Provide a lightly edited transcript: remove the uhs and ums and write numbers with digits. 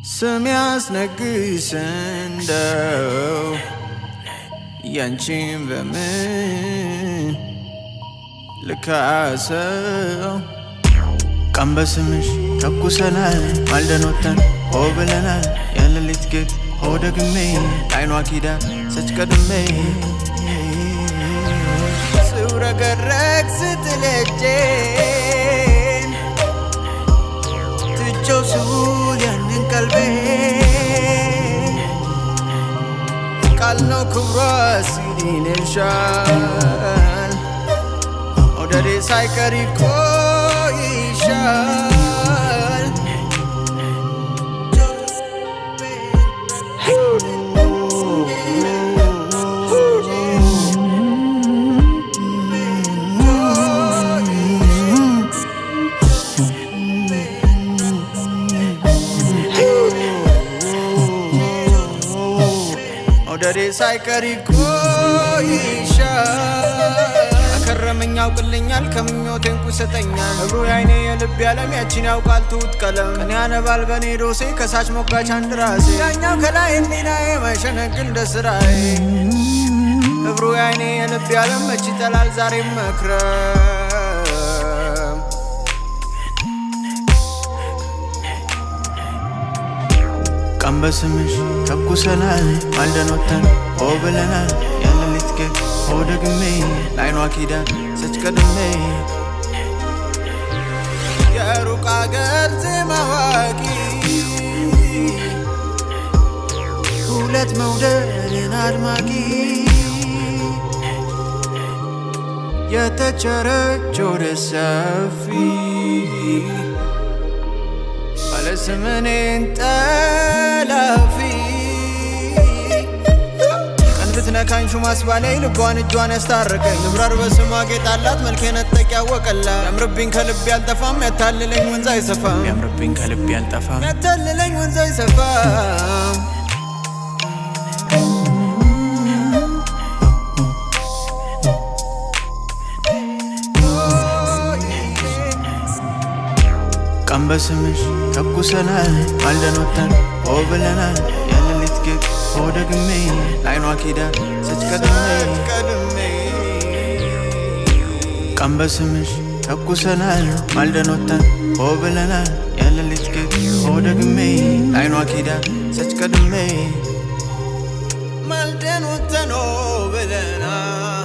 ስሚያስነግሰንደው ያንቺን በምን ልካሰው ቀን በስምሽ ተኩሰናል ማልደን ወጥተን ሆ ብለናል የሌሊት ግብ ሆ ደግሜ አይኗ ኪዳ ሰች ቀድሜ ስውረገረግ ስትለጄን ትቼው ስውል ያንን ቀልቤ ቃል ነው ክብሯ ሲል ይልሻል መውደዴ ሳይቀር ይቆይሻል መውደዴ ሳይቀር ይቆይሻል አከረመኝ ያውቅልኛል ከምኞቴ እንቁ ይሰጠኛል እግሩ ያይኔ የልብ ያለም ያችን ያውቃል ትውት ቀለም ቀን ያነባል በኔ ዶሴ ከሳች ሞጋች አንድ ራሴ ያኛው ከላይ ህሊናዬ ማይሸነግል እንደ ስራዬ እግሩ ያይኔ የልብ ያለም መች ይጠላል ዛሬም መክረም ቀን በስምሽ ተኩሰናል ማልደን ወጥተን ሆ ብለናል የሌሊት ግብ ሆ ደግሜ ለአይኗ ኪዳን ሰች ቀድሜ የሩቅ አገር ዜማ አዋቂ ሁለት መውደድን አድማቂ የተቸረች ወደ ሰፊ ባለስምኔን ጠላፊ ቀን ብትነካኝ ሹማስ ባላይ ልቧን እጇን ያስታረቀኝ ልብራር በስሟ ጌጣላት መልክ የነጠቅ ያወቀላት ያምርብኝ ከልብ ያልጠፋም ያታልለኝ ወንዝ አይሰፋም ያምርብኝ ከልብ ያልጠፋም ያታልለኝ ወንዝ አይሰፋም ቀን በስምሽ ተኩሰናል ማልደን ወጥተን ሆ ብለናል የሌሊት ግብ ሆ ደግሜ ለአይኗ ኪዳን ሰች ቀድሜ ቀን በስምሽ ተኩሰናል ማልደን ወጥተን ሆ ብለናል የሌሊት ግብ ሆ ደግሜ ለአይኗ ኪዳን ሰች ቀድሜ ማልደን ወጥተን ሆ ብለናል